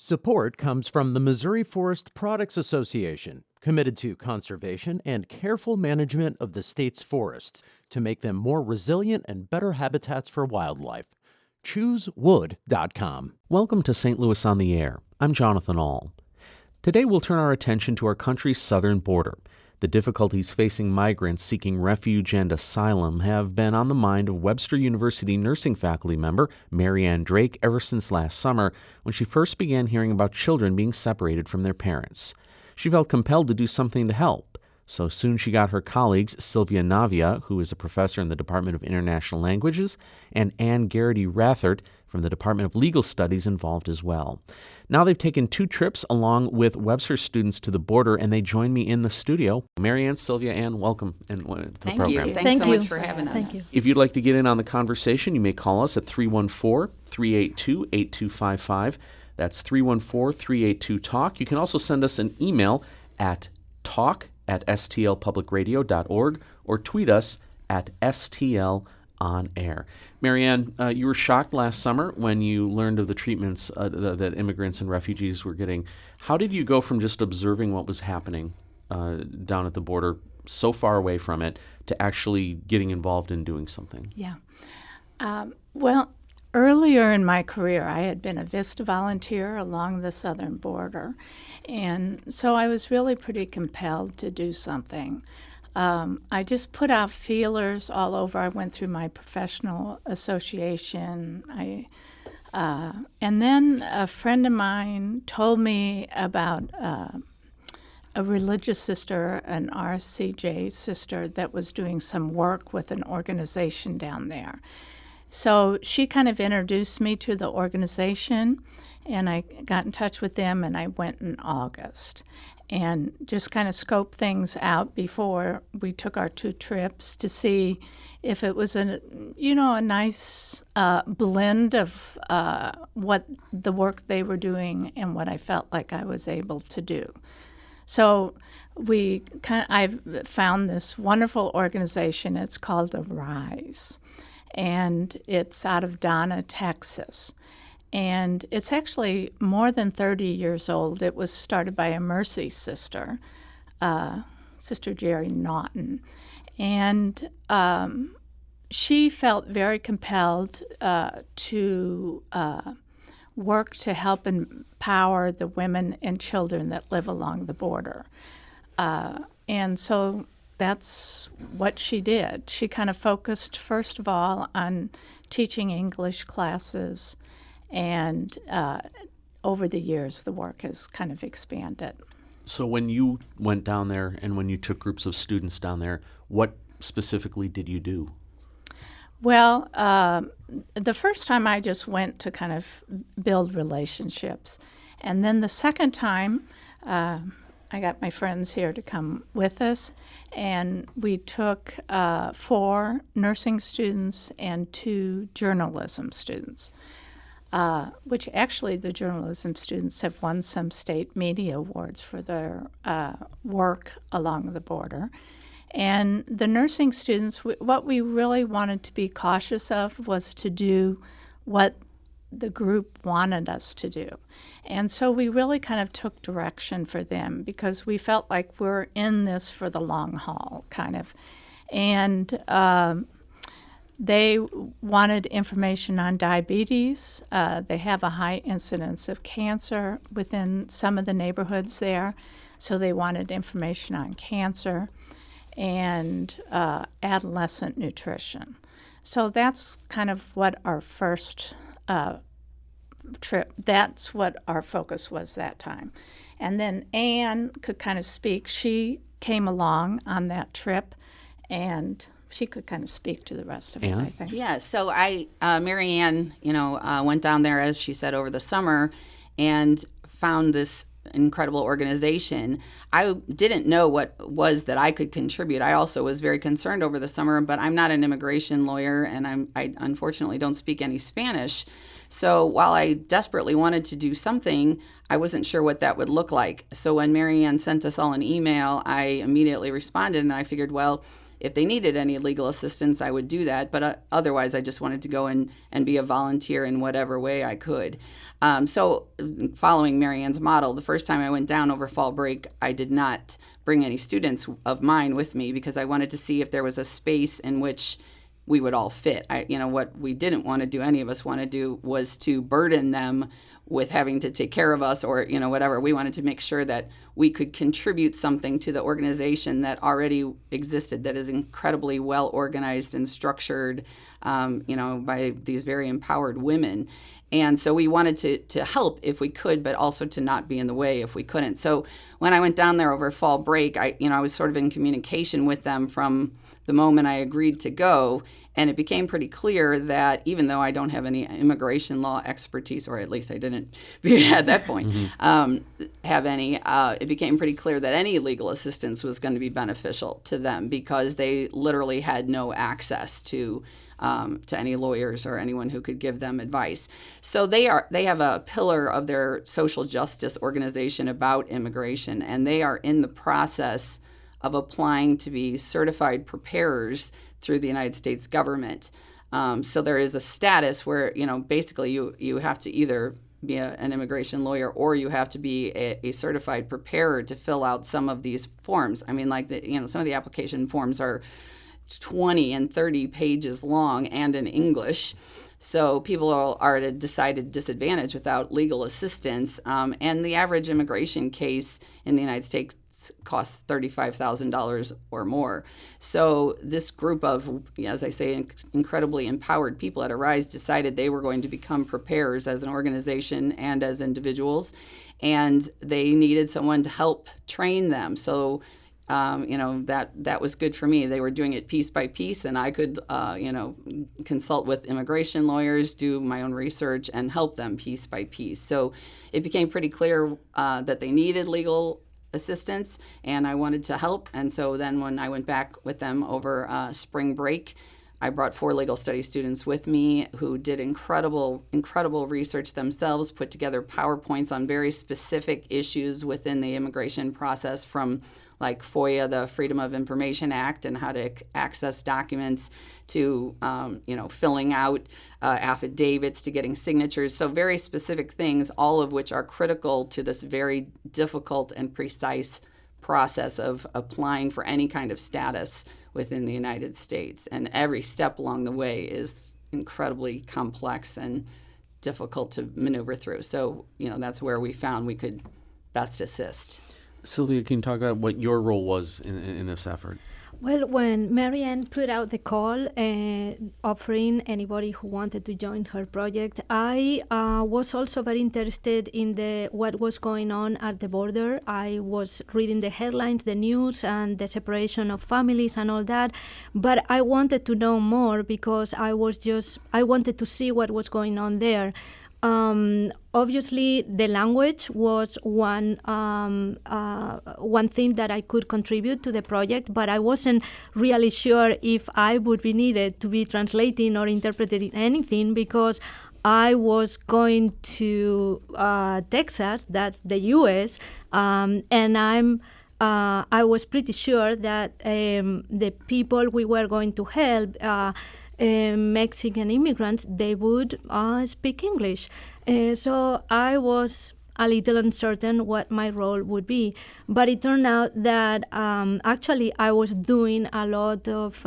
Support comes from the Missouri Forest Products Association, committed to conservation and careful management of the state's forests to make them more resilient and better habitats for wildlife. ChooseWood.com. Welcome to St. Louis on the Air. I'm Jonathan Ahl. Today we'll turn our attention to our country's southern border. The difficulties facing migrants seeking refuge and asylum have been on the mind of Webster University nursing faculty member Mary Ann Drake ever since last summer, when she first began hearing about children being separated from their parents. She felt compelled to do something to help. So soon she got her colleagues Sylvia Navia, who is a professor in the Department of International Languages, and Ann Garrity Rathert from the Department of Legal Studies involved as well. Now they've taken 2 trips along with Webster students to the border, and they join me in the studio. Mary Ann, Sylvia, Ann, welcome to the program. Thank you. Thanks so much for having us. Thank you. If you'd like to get in on the conversation, you may call us at 314-382-8255. That's 314-382-TALK. You can also send us an email at talk@stlpublicradio.org or tweet us at STLOnAir. Mary Ann, you were shocked last summer when you learned of the treatments that immigrants and refugees were getting. How did you go from just observing what was happening down at the border, so far away from it, to actually getting involved in doing something? Yeah. Well, earlier in my career, I had been a VISTA volunteer along the southern border, and so I was really pretty compelled to do something. I just put out feelers all over. I went through my professional association. And then a friend of mine told me about a religious sister, an RCJ sister, that was doing some work with an organization down there. So she kind of introduced me to the organization, and I got in touch with them, and I went in August and just kind of scoped things out before we took our 2 trips to see if it was a nice blend of what the work they were doing and what I felt like I was able to do. So I've found this wonderful organization. It's called Arise, and it's out of Donna, Texas. And it's actually more than 30 years old. It was started by a Mercy sister, Sister Jerry Naughton. And she felt very compelled to work to help empower the women and children that live along the border. And so that's what she did. She kind of focused, first of all, on teaching English classes. And over the years, the work has kind of expanded. So when you went down there and when you took groups of students down there, what specifically did you do? Well, the first time I just went to kind of build relationships. And then the second time, I got my friends here to come with us, and we took 4 nursing students and 2 journalism students. Which actually the journalism students have won some state media awards for their work along the border. And the nursing students, what we really wanted to be cautious of was to do what the group wanted us to do. And so we really kind of took direction for them because we felt like we're in this for the long haul, kind of. And they wanted information on diabetes. They have a high incidence of cancer within some of the neighborhoods there, so they wanted information on cancer and adolescent nutrition. So that's kind of what our first trip, that's what our focus was that time. And then Anne could kind of speak. She came along on that trip, and she could kind of speak to the rest of it, I think. Yeah, so Mary Ann, went down there, as she said, over the summer and found this incredible organization. I didn't know what was that I could contribute. I also was very concerned over the summer, but I'm not an immigration lawyer, and I unfortunately don't speak any Spanish. So while I desperately wanted to do something, I wasn't sure what that would look like. So when Mary Ann sent us all an email, I immediately responded, and I figured, well, if they needed any legal assistance, I would do that. But otherwise, I just wanted to go and be a volunteer in whatever way I could. So following Marianne's model, the first time I went down over fall break, I did not bring any students of mine with me because I wanted to see if there was a space in which we would all fit. What we didn't want to do, any of us want to do, was to burden them with having to take care of us or, whatever. We wanted to make sure that we could contribute something to the organization that already existed, that is incredibly well organized and structured, by these very empowered women. And so we wanted to help if we could, but also to not be in the way if we couldn't. So when I went down there over fall break, I was sort of in communication with them from the moment I agreed to go. And it became pretty clear that even though I don't have any immigration law expertise, or at least I didn't at that point have any, it became pretty clear that any legal assistance was going to be beneficial to them because they literally had no access to any lawyers or anyone who could give them advice. So they have a pillar of their social justice organization about immigration, and they are in the process of applying to be certified preparers through the United States government. So there is a status where, basically you have to either be an immigration lawyer or you have to be a certified preparer to fill out some of these forms. I mean, like some of the application forms are 20 and 30 pages long and in English. So people are at a decided disadvantage without legal assistance. And the average immigration case in the United States costs $35,000 or more. So this group of, as I say, incredibly empowered people at Arise decided they were going to become preparers as an organization and as individuals. And they needed someone to help train them. So that was good for me. They were doing it piece by piece, and I could, consult with immigration lawyers, do my own research, and help them piece by piece. So it became pretty clear that they needed legal assistance, and I wanted to help. And so then when I went back with them over spring break, I brought 4 legal studies students with me who did incredible research themselves, put together PowerPoints on very specific issues within the immigration process, from like FOIA, the Freedom of Information Act, and how to access documents, to filling out affidavits, to getting signatures. So very specific things, all of which are critical to this very difficult and precise process of applying for any kind of status within the United States. And every step along the way is incredibly complex and difficult to maneuver through. So, that's where we found we could best assist. Sylvia, can you talk about what your role was in this effort? Well, when Marianne put out the call offering anybody who wanted to join her project, I was also very interested in what was going on at the border. I was reading the headlines, the news, and the separation of families and all that. But I wanted to know more because I wanted to see what was going on there. Obviously, the language was one thing that I could contribute to the project, but I wasn't really sure if I would be needed to be translating or interpreting anything because I was going to Texas, that's the U.S., and I was pretty sure that the people we were going to help, Mexican immigrants, they would speak English. So I was a little uncertain what my role would be. But it turned out that actually I was doing a lot of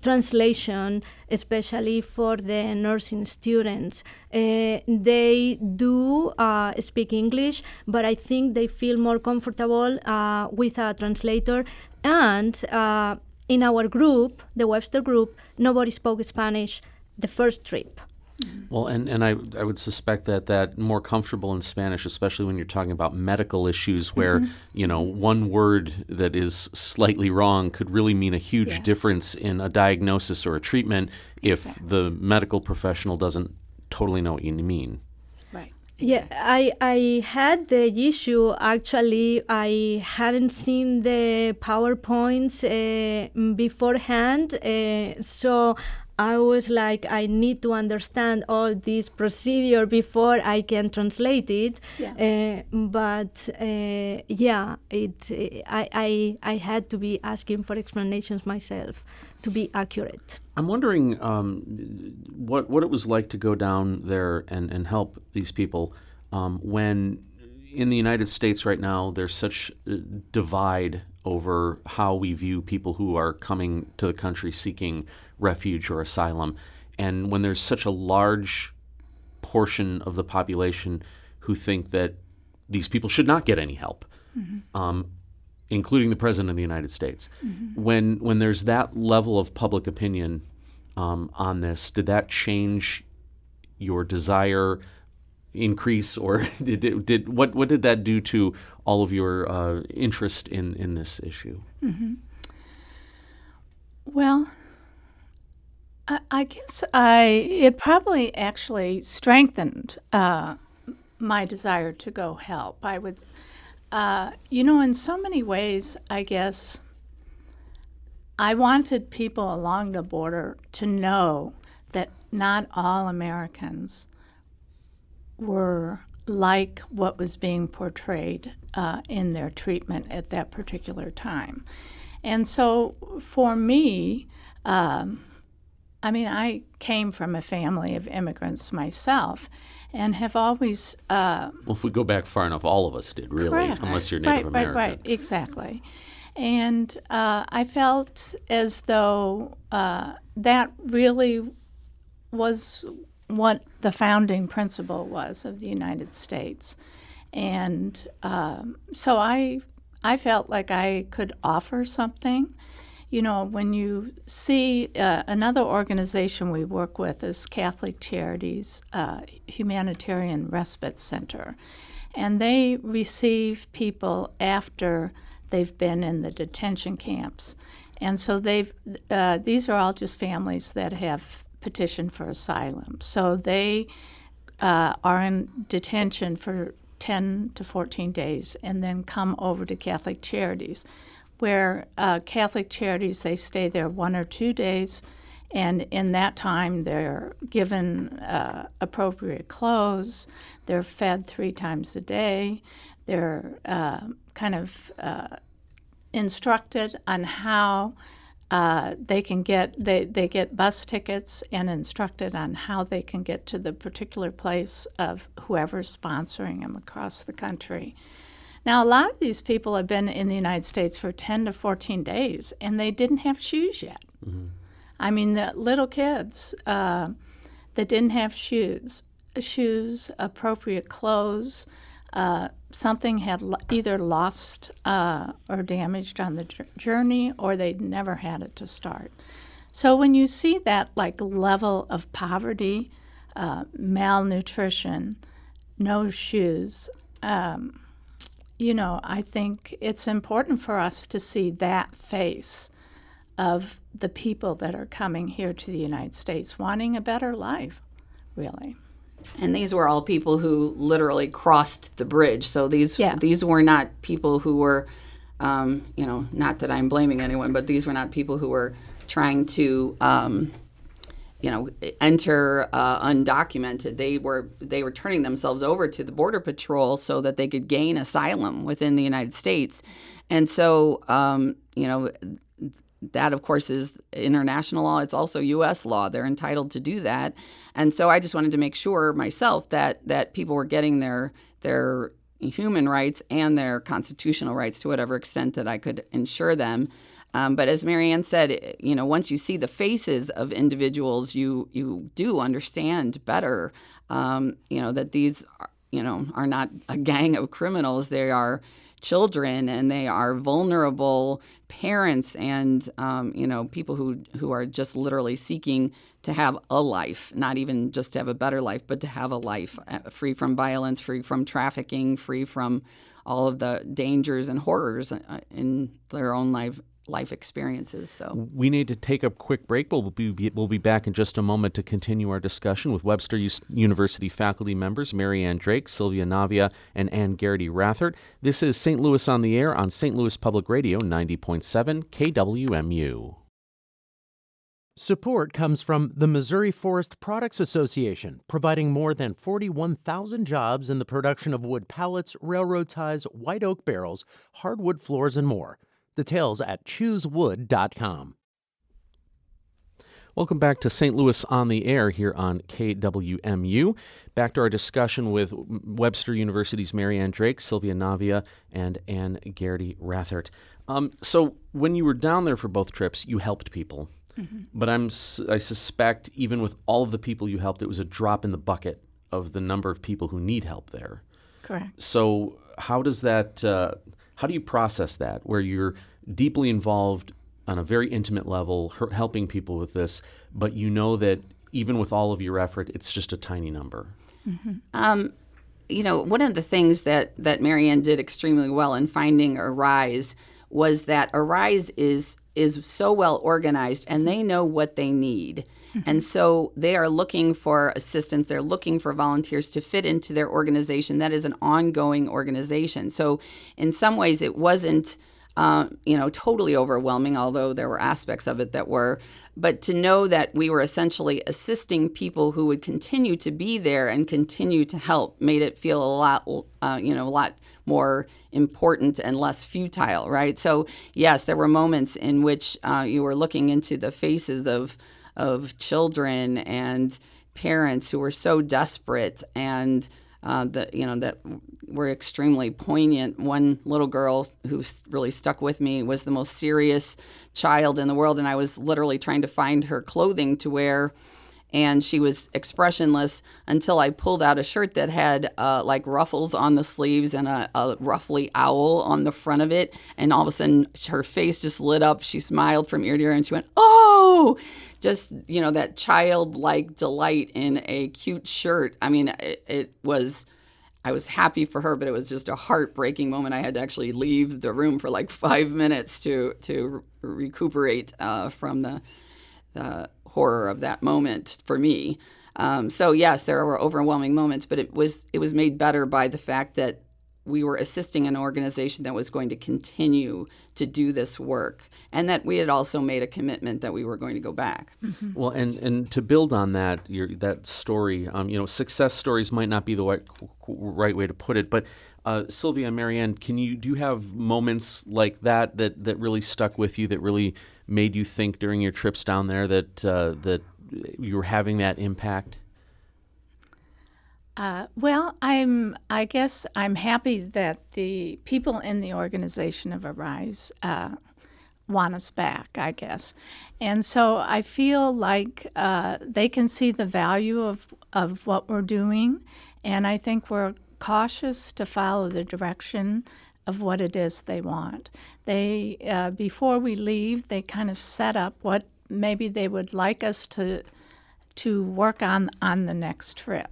translation, especially for the nursing students. They do speak English, but I think they feel more comfortable with a translator. And in our group, the Webster group, nobody spoke Spanish the first trip. Well, and I would suspect that more comfortable in Spanish, especially when you're talking about medical issues where, one word that is slightly wrong could really mean a huge difference in a diagnosis or a treatment if the medical professional doesn't totally know what you mean. Right. Yeah, I had the issue, actually, I hadn't seen the PowerPoints beforehand, so I was like, I need to understand all this procedure before I can translate it. Yeah. I had to be asking for explanations myself to be accurate. I'm wondering what it was like to go down there and help these people when in the United States right now there's such a divide over how we view people who are coming to the country seeking refuge or asylum, and when there's such a large portion of the population who think that these people should not get any help, including the President of the United States. When there's that level of public opinion on this, did that change your desire, increase, or what did that do to all of your interest in this issue? Well, I guess it probably actually strengthened my desire to go help. I would, in so many ways, I guess I wanted people along the border to know that not all Americans were like what was being portrayed in their treatment at that particular time. And so for me, I came from a family of immigrants myself and have always... well, if we go back far enough, all of us did, really, correct. Unless you're Native American. Right, exactly. And I felt as though that really was what the founding principle was of the United States. And so I felt like I could offer something. When you see another organization we work with is Catholic Charities Humanitarian Respite Center, and they receive people after they've been in the detention camps. And so these are all just families that have petitioned for asylum. So they are in detention for 10 to 14 days and then come over to Catholic Charities, where Catholic Charities, they stay there 1 or 2 days, and in that time they're given appropriate clothes, they're fed 3 times a day, they're instructed on how they can they get bus tickets and instructed on how they can get to the particular place of whoever's sponsoring them across the country. Now, a lot of these people have been in the United States for 10 to 14 days, and they didn't have shoes yet. The little kids that didn't have shoes, appropriate clothes, something had either lost or damaged on the journey, or they'd never had it to start. So when you see that level of poverty, malnutrition, no shoes, I think it's important for us to see that face of the people that are coming here to the United States wanting a better life, really. And these were all people who literally crossed the bridge. So these were not people who were, not that I'm blaming anyone, but these were not people who were trying to, enter undocumented. They were turning themselves over to the Border Patrol so that they could gain asylum within the United States. And so, that, of course, is international law. It's also U.S. law. They're entitled to do that. And so I just wanted to make sure myself that people were getting their human rights and their constitutional rights to whatever extent that I could ensure them. But as Marianne said, once you see the faces of individuals, you do understand better, that these, are not a gang of criminals. They are children, and they are vulnerable parents and, people who are just literally seeking to have a life, not even just to have a better life, but to have a life free from violence, free from trafficking, free from all of the dangers and horrors in their own life experiences. So we need to take a quick break. We'll be back in just a moment to continue our discussion with Webster University faculty members Marianne Drake, Sylvia Navia, and Ann Garrity Rathert. This is St. Louis on the Air on St. Louis Public Radio 90.7 KWMU. Support comes from the Missouri Forest Products Association, providing more than 41,000 jobs in the production of wood pallets, railroad ties, white oak barrels, hardwood floors, and more. Details at choosewood.com. Welcome back to St. Louis on the Air here on KWMU. Back to our discussion with Webster University's Marianne Drake, Sylvia Navia, and Ann Garrity Rathert. So when you were down there for both trips, you helped people. Mm-hmm. But I suspect even with all of the people you helped, it was a drop in the bucket of the number of people who need help there. Correct. So how does that, how do you process that, where you're deeply involved on a very intimate level, helping people with this, but you know that even with all of your effort, it's just a tiny number? Mm-hmm. One of the things that Marianne did extremely well in finding Arise was that Arise is so well organized, and they know what they need. Mm-hmm. And so they are looking for assistance. They're looking for volunteers to fit into their organization. That is an ongoing organization. So in some ways, it wasn't totally overwhelming, although there were aspects of it that were. But to know that we were essentially assisting people who would continue to be there and continue to help made it feel a lot more important and less futile, right? So yes, there were moments in which you were looking into the faces of children and parents who were so desperate and that were extremely poignant. One little girl who really stuck with me was the most serious child in the world, and I was literally trying to find her clothing to wear, and she was expressionless until I pulled out a shirt that had like ruffles on the sleeves and a ruffly owl on the front of it, and all of a sudden her face just lit up. She smiled from ear to ear, and she went, "Oh!" Just, that childlike delight in a cute shirt. I mean, I was happy for her, but it was just a heartbreaking moment. I had to actually leave the room for like 5 minutes to recuperate from the horror of that moment for me. So yes, there were overwhelming moments, but it was made better by the fact that we were assisting an organization that was going to continue to do this work, and that we had also made a commitment that we were going to go back. Mm-hmm. Well, and to build on that, that story, success stories might not be the right way to put it, but Sylvia and Marianne, do you have moments like that really stuck with you, that really made you think during your trips down there that you were having that impact? Well, I guess I'm happy that the people in the organization of Arise want us back, I guess. And so I feel like they can see the value of what we're doing, and I think we're cautious to follow the direction of what it is they want. They, before we leave, they kind of set up what maybe they would like us to work on the next trip.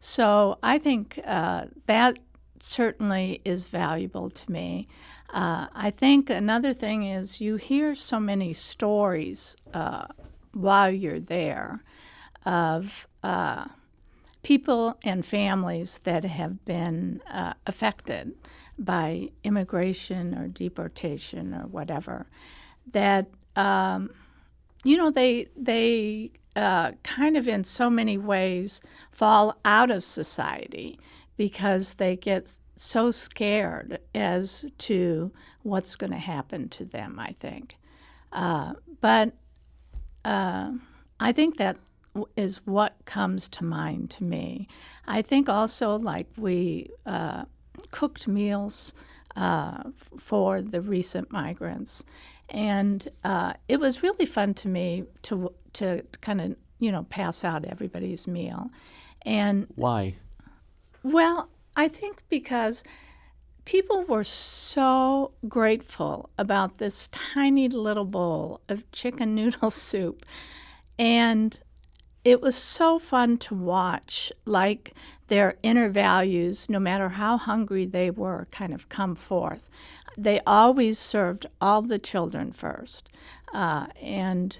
So I think that certainly is valuable to me. I think another thing is you hear so many stories while you're there of people and families that have been affected by immigration or deportation or whatever, that they kind of in so many ways fall out of society because they get so scared as to what's going to happen to them, I think. But I think that is what comes to mind to me. I think also like we cooked meals for the recent migrants. And it was really fun to me to kind of, pass out everybody's meal. And why? Well, I think because people were so grateful about this tiny little bowl of chicken noodle soup. And it was so fun to watch, like their inner values, no matter how hungry they were, kind of come forth. They always served all the children first, and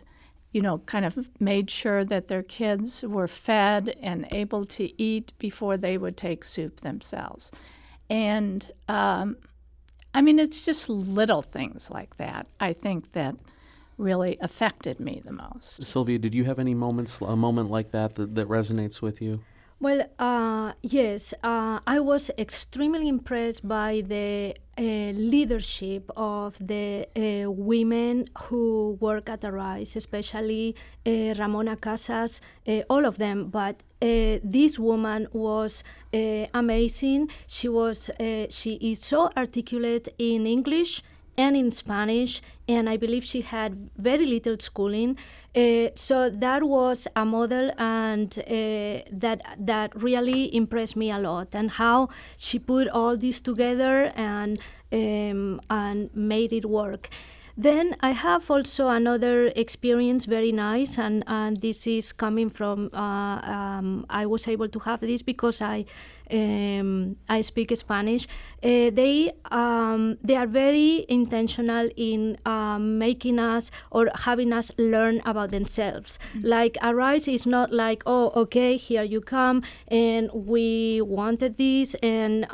kind of made sure that their kids were fed and able to eat before they would take soup themselves. And it's just little things like that, I think, that really affected me the most. Sylvia, did you have any a moment like that resonates with you? Well, yes, I was extremely impressed by the leadership of the women who work at Arise, especially Ramona Casas, all of them. But this woman was amazing. She is so articulate in English and in Spanish, and I believe she had very little schooling. So that was a model, and that really impressed me a lot, and how she put all this together and made it work. Then I have also another experience, very nice, and this is coming from, I was able to have this because I speak Spanish. They are very intentional in making us or having us learn about themselves. Like Arise is not like, oh, okay, here you come, and we wanted this, and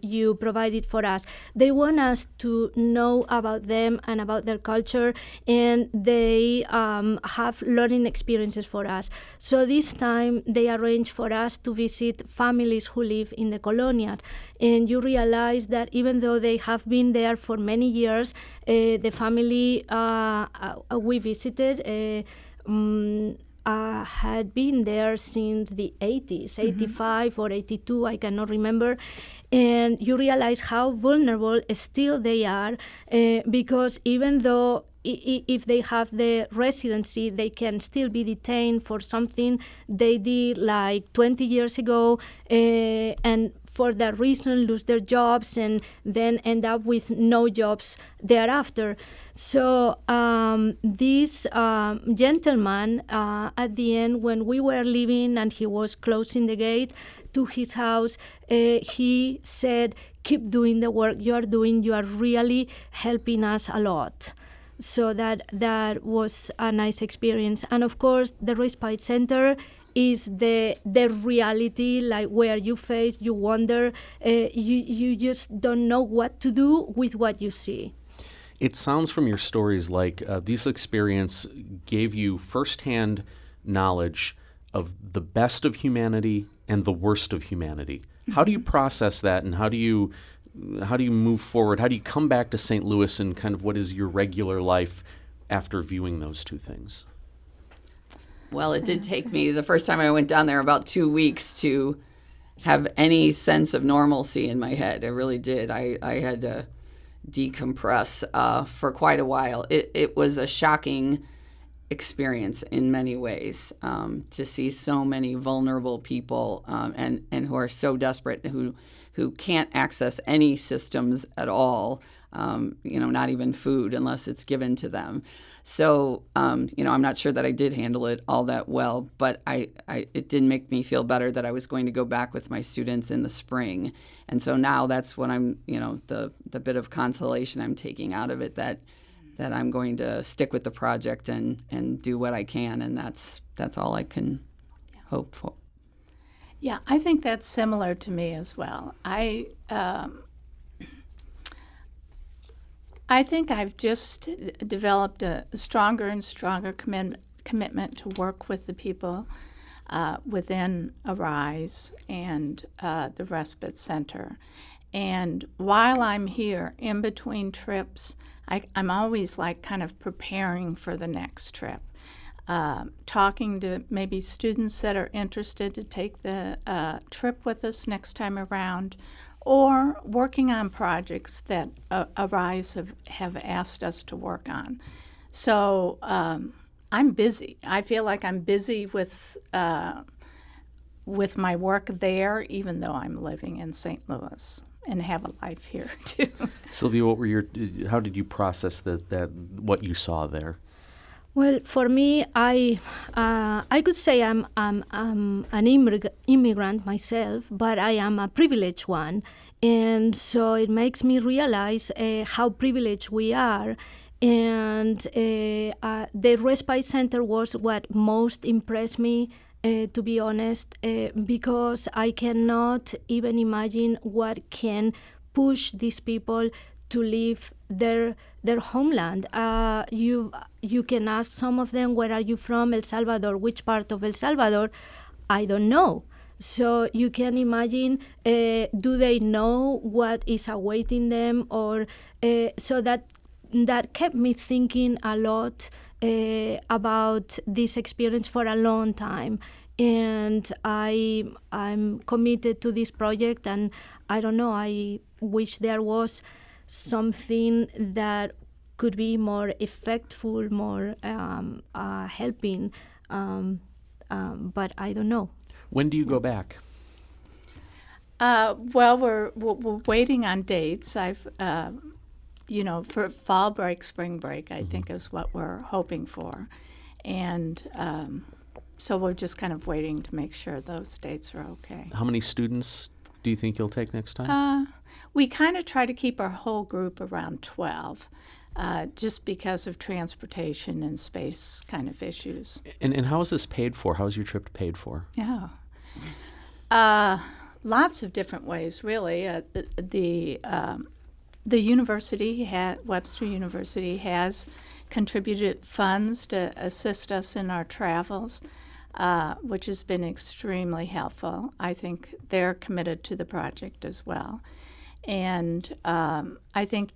you provide it for us. They want us to know about them and about their culture, and they have learning experiences for us. So this time they arranged for us to visit families who live in the colonias, and you realize that even though they have been there for many years, the family we visited had been there since the 80s, 85 or 82, I cannot remember. And you realize how vulnerable still they are, because even though if they have the residency, they can still be detained for something they did like 20 years ago, and for that reason lose their jobs and then end up with no jobs thereafter. So this gentleman, at the end, when we were leaving and he was closing the gate to his house, he said, "Keep doing the work you are doing. You are really helping us a lot." So that was a nice experience. And of course, the Respite Center is the reality, like where you wonder, you just don't know what to do with what you see. It sounds from your stories like this experience gave you firsthand knowledge of the best of humanity and the worst of humanity. How do you process that, and how do you move forward? How do you come back to St. Louis, and kind of what is your regular life after viewing those two things? Well, it did take me, the first time I went down there, about 2 weeks to have any sense of normalcy in my head. It really did. I had to decompress for quite a while. It was a shocking experience in many ways, to see so many vulnerable people and who are so desperate, who can't access any systems at all, not even food unless it's given to them. So, I'm not sure that I did handle it all that well, but it did make me feel better that I was going to go back with my students in the spring. And so now that's what I'm, the bit of consolation I'm taking out of it, that I'm going to stick with the project and do what I can, and that's all I can hope for. Yeah, I think that's similar to me as well. I think I've just developed a stronger and stronger commitment to work with the people within Arise and the Respite Center. And while I'm here, in between trips, I'm always like kind of preparing for the next trip. Talking to maybe students that are interested to take the trip with us next time around, or working on projects that Arise have asked us to work on. So I'm busy. I feel like I'm busy with my work there, even though I'm living in St. Louis and have a life here too. Sylvia, how did you process that what you saw there? Well, for me, I could say I'm an immigrant myself, but I am a privileged one, and so it makes me realize how privileged we are. And the Respite Center was what most impressed me, to be honest, because I cannot even imagine what can push these people to leave their homeland. You can ask some of them, where are you from? El Salvador. Which part of El Salvador? I don't know. So you can imagine, do they know what is awaiting them? Or so that kept me thinking a lot about this experience for a long time. And I'm committed to this project, and I don't know, I wish there was something that could be more effectful, more helping, but I don't know. When do you go back? Well, we're waiting on dates. I've, for fall break, spring break, I think is what we're hoping for. And so we're just kind of waiting to make sure those dates are okay. How many students do you think you'll take next time? We kind of try to keep our whole group around 12, just because of transportation and space kind of issues. And how is this paid for? How is your trip paid for? Yeah. Lots of different ways, really. The university, Webster University, has contributed funds to assist us in our travels, which has been extremely helpful. I think they're committed to the project as well. And I think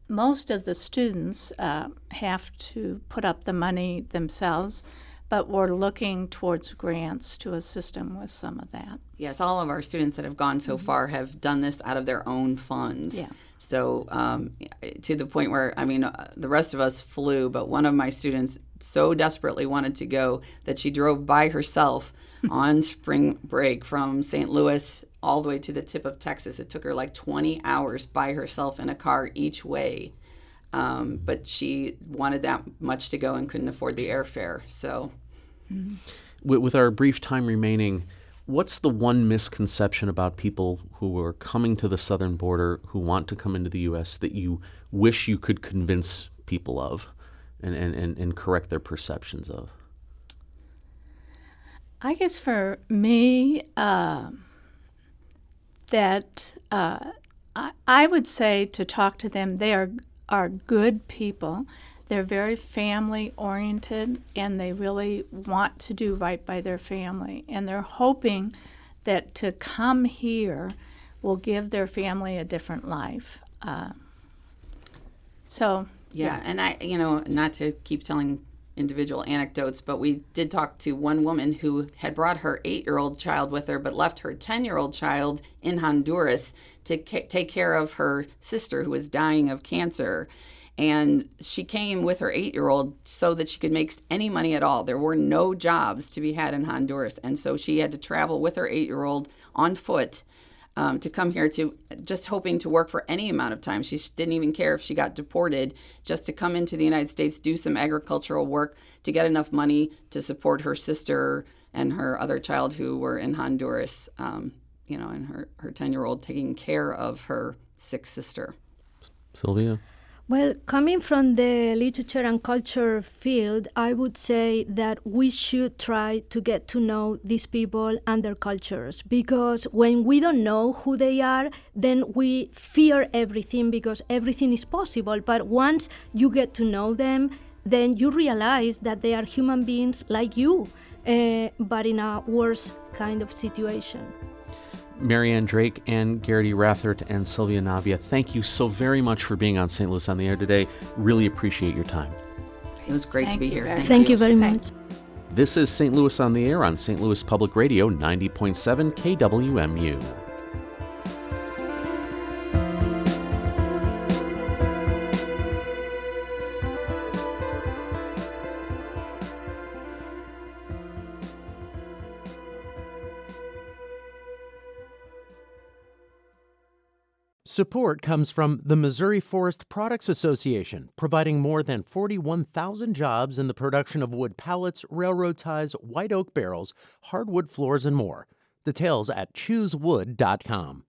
most of the students have to put up the money themselves, but we're looking towards grants to assist them with some of that. Yes, all of our students that have gone so far have done this out of their own funds. Yeah. So to the point where, the rest of us flew, but one of my students so desperately wanted to go that she drove by herself on spring break from St. Louis all the way to the tip of Texas. It took her like 20 hours by herself in a car each way. But she wanted that much to go and couldn't afford the airfare. So, With our brief time remaining, what's the one misconception about people who are coming to the southern border, who want to come into the U.S., that you wish you could convince people of and correct their perceptions of? I guess for me, that I would say to talk to them. They are good people. They're very family oriented, and they really want to do right by their family. And they're hoping that to come here will give their family a different life. Yeah, and I, not to keep telling individual anecdotes, but we did talk to one woman who had brought her 8-year-old child with her, but left her 10-year-old child in Honduras to take care of her sister who was dying of cancer. And she came with her 8-year-old so that she could make any money at all. There were no jobs to be had in Honduras. And so she had to travel with her 8-year-old on foot to come here, to just hoping to work for any amount of time. She didn't even care if she got deported, just to come into the United States, do some agricultural work to get enough money to support her sister and her other child who were in Honduras, and her 10-year-old taking care of her sick sister. Sylvia? Well, coming from the literature and culture field, I would say that we should try to get to know these people and their cultures, because when we don't know who they are, then we fear everything because everything is possible. But once you get to know them, then you realize that they are human beings like you, but in a worse kind of situation. Marianne Drake, Ann Garrity Rathert, and Sylvia Navia, thank you so very much for being on St. Louis on the Air today. Really appreciate your time. It was great to be here. Thank you very much. This is St. Louis on the Air on St. Louis Public Radio 90.7 KWMU. Support comes from the Missouri Forest Products Association, providing more than 41,000 jobs in the production of wood pallets, railroad ties, white oak barrels, hardwood floors, and more. Details at choosewood.com.